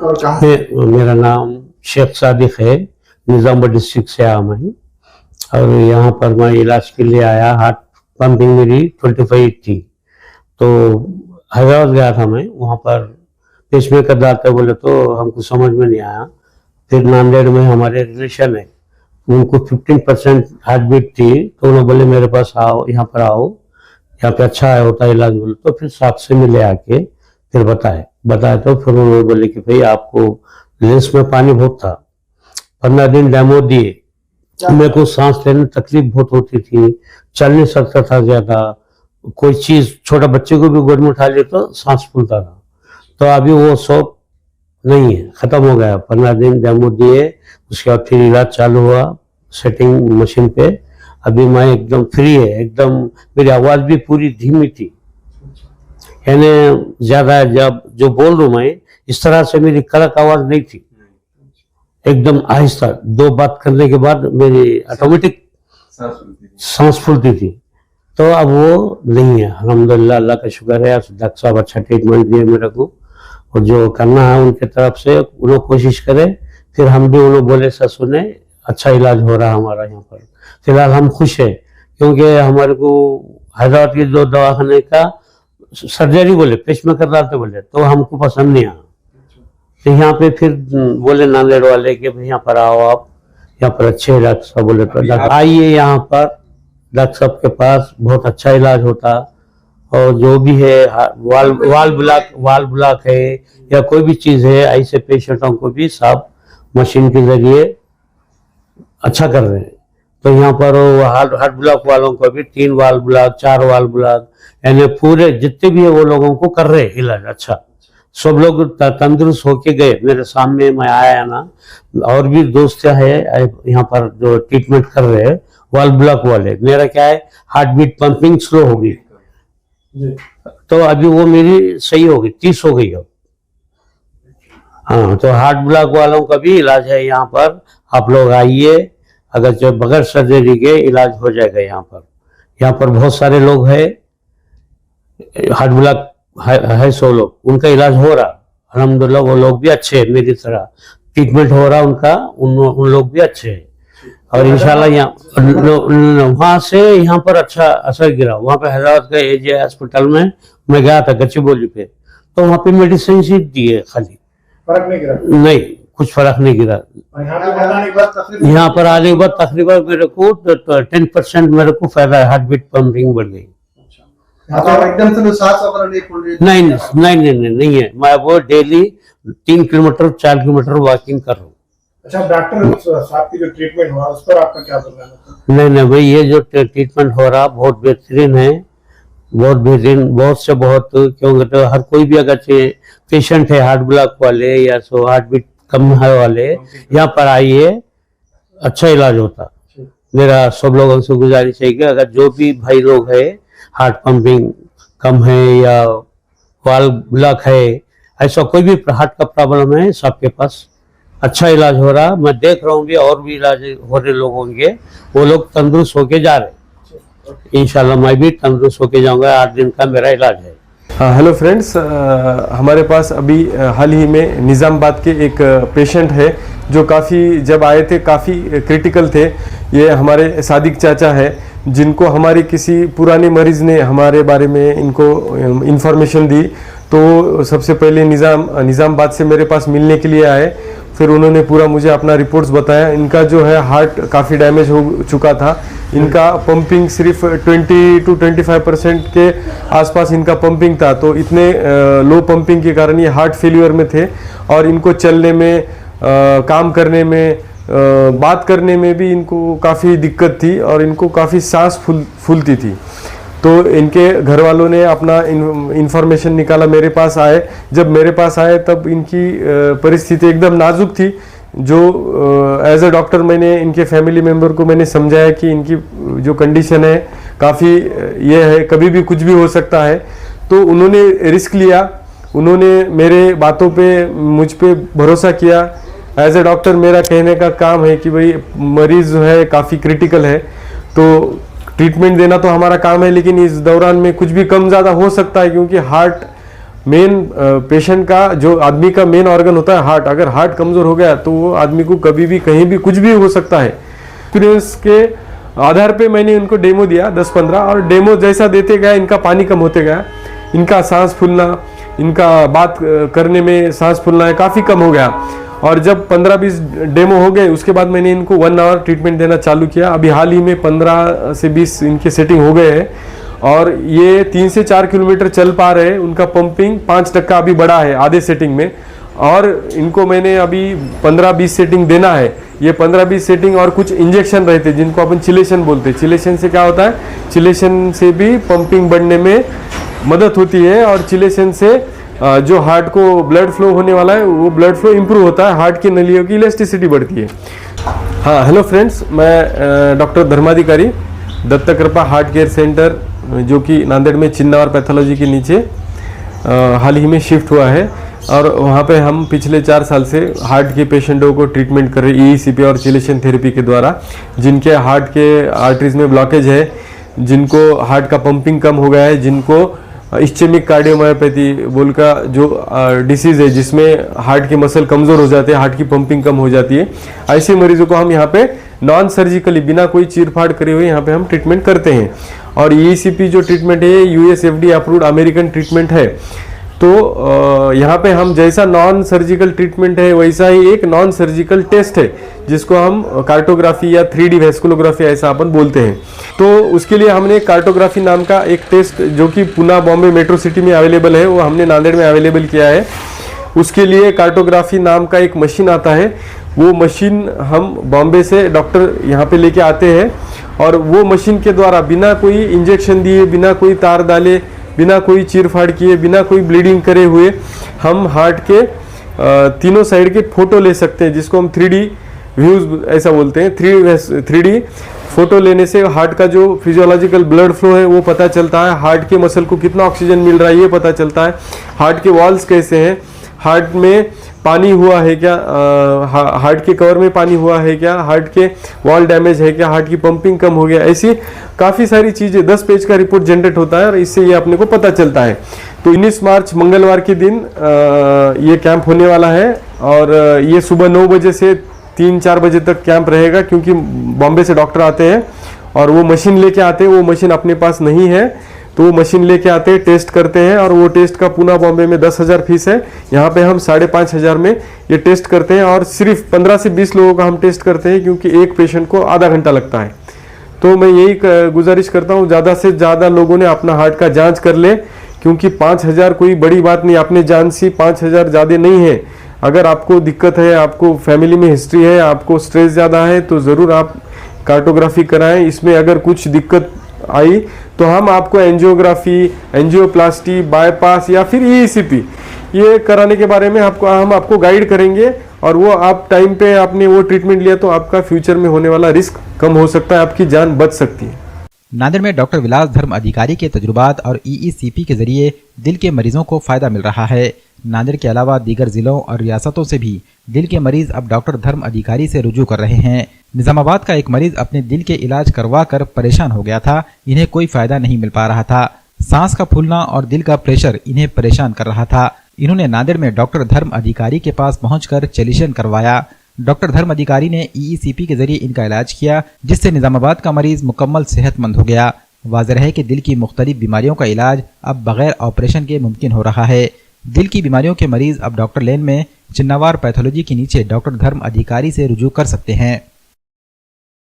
और कहाँ? मेरा नाम शेख सादिक है, निजामुद्दीन डिस्ट्रिक्ट से आया मैं, और यहाँ पर मैं इलाज के लिए आया। हार्ट पंपिंग मेरी 25 थी, तो हैदराबाद गया था मैं। वहाँ पर पेसमेकर डालते बोले तो हमको समझ में नहीं आया। फिर नांदेड़ में हमारे रिलेशन है, उनको 15% हार्ट बीट थी, तो उन्होंने बोले मेरे पास आओ, यहाँ पर आओ, यहाँ पे अच्छा है होता है इलाज। बोले तो फिर साक्षी में ले आके फिर बताए तो फिर उन्होंने बोले कि भाई आपको लेंस में पानी बहुत था। 15 दिन डेमो दिए, मेरे को सांस लेने में तकलीफ बहुत होती थी, चल नहीं सकता था ज्यादा, कोई चीज छोटा बच्चे को भी गोद में उठा ले तो सांस फूलता था। तो अभी वो सब नहीं है, खत्म हो गया। 15 दिन डेमो दिए, उसके बाद फिर इलाज चालू हुआ सेटिंग मशीन पे। अभी मैं एकदम फ्री है, एकदम मेरी आवाज भी पूरी धीमी थी, यानी ज्यादा जब जो बोल रहा हूं मैं इस तरह से मेरी कड़क आवाज नहीं थी, एकदम आहिस्ता। 2 बात करने के बाद मेरी ऑटोमेटिक सांस फूलती थी। तो अब वो नहीं है, अल्हम्दुलिल्लाह, अल्लाह का शुक्र है। डॉक्टर साहब अच्छा ट्रीटमेंट दिए मेरे को, और जो करना है उनके तरफ से उन्होंने कोशिश करे। फिर हम भी उन्होंने बोले सर सुने, अच्छा इलाज हो रहा है हमारा यहाँ पर। फिलहाल हम खुश है, क्योंकि हमारे को हैदराबाद के जो दवाखाने का सर्जरी बोले, पेसमेकर डालते बोले, तो हमको पसंद नहीं आया। तो यहाँ पे फिर बोले नांदेड़ वाले कि भाई यहाँ पर आओ आप, यहाँ पर अच्छे डॉक्टर साहब बोले तो आइए यहाँ पर, डॉक्टर साहब के पास बहुत अच्छा इलाज होता। और जो भी है वाल ब्लॉक है या कोई भी चीज है, ऐसे पेशेंटों को भी साहब मशीन के जरिए अच्छा कर रहे हैं। तो यहाँ पर हार्ट ब्लॉक वालों को भी 3 वाल ब्लॉक 4 वाल ब्लॉक, यानी पूरे जितने भी है वो लोगों को कर रहे हैं इलाज अच्छा। सब लोग तंदुरुस्त होके गए। मेरे सामने मैं आया ना, और भी दोस्त है यहाँ पर जो ट्रीटमेंट कर रहे हैं वाल ब्लॉक वाले। मेरा क्या है, हार्ट बीट पंपिंग स्लो हो गई, तो अभी वो मेरी सही हो गई, 30 हो गई अब। हाँ, तो हार्ट ब्लॉक वालों का भी इलाज है यहाँ पर, आप लोग आइए। अगर जो बगैर सर्जरी के इलाज हो जाएगा यहाँ पर। यहाँ पर बहुत सारे लोग हैं, हार्ट ब्लॉक है 100 लोग, उनका इलाज हो रहा अल्हम्दुलिल्लाह। वो लोग भी अच्छे हैं, मेरी तरह ट्रीटमेंट हो रहा उनका, उन लोग भी अच्छे हैं। और इंशाल्लाह यहाँ वहाँ से यहाँ पर अच्छा असर गिरा। वहाँ पे हैदराबाद का एजे हॉस्पिटल में मैं गया था गच्चीबोली पे, तो वहाँ पे मेडिसिन ही दी है, खाली फर्क नहीं गिरा? नहीं, कुछ फर्क नहीं गिरा। यहाँ पर आने के बाद तकरीबन मेरे को 10% मेरे को फायदा है, हार्ट बीट पंपिंग बढ़ गई। एकदम से सांस नहीं है। मैं वो डेली 3 किलोमीटर 4 किलोमीटर वॉकिंग कर रहा हूँ। अच्छा, डॉक्टर साहब की जो ट्रीटमेंट हुआ उस पर आपका क्या बोलना है? नहीं भाई, ये जो ट्रीटमेंट हो रहा बहुत बेहतरीन है, बहुत बेहतरीन, बहुत से बहुत। क्योंकि तो हर कोई भी अगर पेशेंट है हार्ट ब्लॉक वाले या सो हार्ट बीट कम है वाले, यहाँ पर आइए, अच्छा इलाज होता। मेरा सब लोगों से गुजारिश है कि अगर जो भी भाई लोग है हार्ट पंपिंग कम है या वाल ब्लॉक है, ऐसा कोई भी हार्ट का प्रॉब्लम है, सबके पास अच्छा इलाज हो रहा। मैं देख रहा हूँ भी और भी इलाज हो रहे लोग होंगे, वो लोग तंदुरुस्त होके जा रहे। इंशाल्लाह मैं भी तंदुरुस्त होके जाऊंगा। 8 दिन का मेरा इलाज है। हेलो फ्रेंड्स, हमारे पास अभी हाल ही में निज़ामाबाद के एक पेशेंट है जो काफ़ी, जब आए थे काफ़ी क्रिटिकल थे। ये हमारे सादिक चाचा है, जिनको हमारी किसी पुराने मरीज़ ने हमारे बारे में इनको इन्फॉर्मेशन दी। तो सबसे पहले निज़ामाबाद से मेरे पास मिलने के लिए आए। फिर उन्होंने पूरा मुझे अपना रिपोर्ट्स बताया। इनका जो है हार्ट काफ़ी डैमेज हो चुका था। इनका पंपिंग सिर्फ 20 to 25% के आसपास इनका पंपिंग था। तो इतने लो पंपिंग के कारण ये हार्ट फेल्यूर में थे, और इनको चलने में, काम करने में, बात करने में भी इनको काफ़ी दिक्कत थी, और इनको काफ़ी सांस फूलती थी। तो इनके घर वालों ने अपना इंफॉर्मेशन निकाला, मेरे पास आए। जब मेरे पास आए तब इनकी परिस्थिति एकदम नाजुक थी। जो एज अ डॉक्टर मैंने इनके फैमिली मेम्बर को मैंने समझाया कि इनकी जो कंडीशन है काफ़ी ये है, कभी भी कुछ भी हो सकता है। तो उन्होंने रिस्क लिया, उन्होंने मेरे बातों पे मुझ पे भरोसा किया। एज अ डॉक्टर मेरा कहने का काम है कि भाई मरीज़ जो है काफ़ी क्रिटिकल है, तो ट्रीटमेंट देना तो हमारा काम है, लेकिन इस दौरान में कुछ भी कम ज़्यादा हो सकता है, क्योंकि हार्ट मेन पेशेंट का जो आदमी का मेन ऑर्गन होता है हार्ट, अगर हार्ट कमजोर हो गया तो वो आदमी को कभी भी कहीं भी कुछ भी हो सकता है। एक्सपीरियंस के आधार पे मैंने इनको डेमो दिया 10-15, और डेमो जैसा देते गया इनका पानी कम होते गया, इनका सांस फूलना, इनका बात करने में सांस फूलना है काफ़ी कम हो गया। और जब 15-20 डेमो हो गए उसके बाद मैंने इनको 1 आवर ट्रीटमेंट देना चालू किया। अभी हाल ही में 15 से 20 इनके सेटिंग हो गए हैं और ये 3 से 4 किलोमीटर चल पा रहे हैं। उनका पंपिंग 5% अभी बढ़ा है आधे सेटिंग में, और इनको मैंने अभी 15-20 सेटिंग देना है। ये 15-20 सेटिंग और कुछ इंजेक्शन रहते हैं जिनको अपन चिलेशन बोलते हैं। चिलेशन से क्या होता है, चिलेशन से भी पंपिंग बढ़ने में मदद होती है, और चिलेशन से जो हार्ट को ब्लड फ्लो होने वाला है वो ब्लड फ्लो इंप्रूव होता है, हार्ट की नलियों की इलास्टिसिटी बढ़ती है। हाँ, हेलो फ्रेंड्स, मैं डॉक्टर धर्माधिकारी, दत्त कृपा हार्ट केयर सेंटर जो कि नांदेड़ में चिन्नावर पैथोलॉजी के नीचे हाल ही में शिफ्ट हुआ है, और वहाँ पे हम पिछले 4 साल से हार्ट के पेशेंटों को ट्रीटमेंट कर रहे हैं EECP और चिलेशन थेरेपी के द्वारा। जिनके हार्ट के आर्टरीज में ब्लॉकेज है, जिनको हार्ट का पंपिंग कम हो गया है, जिनको इस्चेमिक कार्डियोमायोपैथी बोल का जो डिसीज़ है जिसमें हार्ट की मसल कमज़ोर हो जाते हैं, हार्ट की पंपिंग कम हो जाती है, ऐसे मरीजों को हम यहाँ पे नॉन सर्जिकली बिना कोई चीरफाड़ करे हुए यहाँ पे हम ट्रीटमेंट करते हैं। और EECP जो ट्रीटमेंट है US FDA approved American treatment है। तो यहाँ पे हम जैसा नॉन सर्जिकल ट्रीटमेंट है वैसा ही एक नॉन सर्जिकल टेस्ट है जिसको हम कार्टोग्राफी या 3D वेस्कुलोग्राफी ऐसा अपन बोलते हैं। तो उसके लिए हमने कार्टोग्राफी नाम का एक टेस्ट जो कि पुणे बॉम्बे मेट्रो सिटी में अवेलेबल है, वो हमने नांदेड़ में अवेलेबल किया है। उसके लिए कार्टोग्राफी नाम का एक मशीन आता है, वो मशीन हम बॉम्बे से डॉक्टर यहाँ पे लेके आते हैं, और वो मशीन के द्वारा बिना कोई इंजेक्शन दिए, बिना कोई तार डाले, बिना कोई चीरफाड़ किए, बिना कोई ब्लीडिंग करे हुए हम हार्ट के तीनों साइड के फोटो ले सकते हैं, जिसको हम 3D व्यूज ऐसा बोलते हैं। 3D फोटो लेने से हार्ट का जो फिजियोलॉजिकल ब्लड फ्लो है वो पता चलता है, हार्ट के मसल को कितना ऑक्सीजन मिल रहा है ये पता चलता है, हार्ट के वॉल्स कैसे हैं, हार्ट में पानी हुआ है क्या, हार्ट के कवर में पानी हुआ है क्या, हार्ट के वॉल डैमेज है क्या, हार्ट की पंपिंग कम हो गया, ऐसी काफ़ी सारी चीज़ें 10 पेज का रिपोर्ट जनरेट होता है और इससे ये अपने को पता चलता है। तो 19 मार्च मंगलवार के दिन ये कैंप होने वाला है, और ये सुबह 9 बजे से 3-4 बजे तक कैंप रहेगा, क्योंकि बॉम्बे से डॉक्टर आते हैं और वो मशीन लेके आते हैं। वो मशीन अपने पास नहीं है तो वो मशीन लेके आते हैं, टेस्ट करते हैं, और वो टेस्ट का पुणे बॉम्बे में 10,000 फीस है। यहाँ पे हम 5,500 में ये टेस्ट करते हैं, और सिर्फ 15 से 20 लोगों का हम टेस्ट करते हैं, क्योंकि एक पेशेंट को आधा घंटा लगता है। तो मैं यही गुजारिश करता हूँ ज़्यादा से ज़्यादा लोगों ने अपना हार्ट का जाँच कर ले, क्योंकि 5,000 कोई बड़ी बात नहीं, अपने जान से 5,000 ज़्यादा नहीं है। अगर आपको दिक्कत है, आपको फैमिली में हिस्ट्री है, आपको स्ट्रेस ज़्यादा है, तो ज़रूर आप कार्टोग्राफी कराएं। इसमें अगर कुछ दिक्कत आई तो हम आपको एंजियोग्राफी, एंजियोप्लास्टी, बाईपास या फिर EECP ये कराने के बारे में हम आपको गाइड करेंगे, और वो आप टाइम पे आपने वो ट्रीटमेंट लिया तो आपका फ्यूचर में होने वाला रिस्क कम हो सकता है, आपकी जान बच सकती है। नांदेड़ में डॉक्टर विलास धर्म अधिकारी के तजुर्बात और EECP के जरिए दिल के मरीजों को फायदा मिल रहा है। नांदेड़ के अलावा दीगर जिलों और रियासतों से भी दिल के मरीज अब डॉक्टर धर्म अधिकारी से रुजू कर रहे हैं। निजामाबाद का एक मरीज अपने दिल के इलाज करवा कर परेशान हो गया था, इन्हें कोई फायदा नहीं मिल पा रहा था। सांस का फूलना और दिल का प्रेशर इन्हें परेशान कर रहा था। इन्होंने नांदेड़ में डॉक्टर धर्म अधिकारी के पास पहुंचकर चिलेशन करवाया। डॉक्टर धर्म अधिकारी ने EECP के जरिए इनका इलाज किया, जिससे निजामाबाद का मरीज मुकम्मल सेहतमंद हो गया। वाज़ेह है कि दिल की मुख्तलिफ बीमारियों का इलाज अब बगैर ऑपरेशन के मुमकिन हो रहा है। दिल की बीमारियों के मरीज अब डॉक्टर लेन में चिन्नावर पैथोलॉजी के नीचे डॉक्टर धर्म अधिकारी से रुजू कर सकते हैं।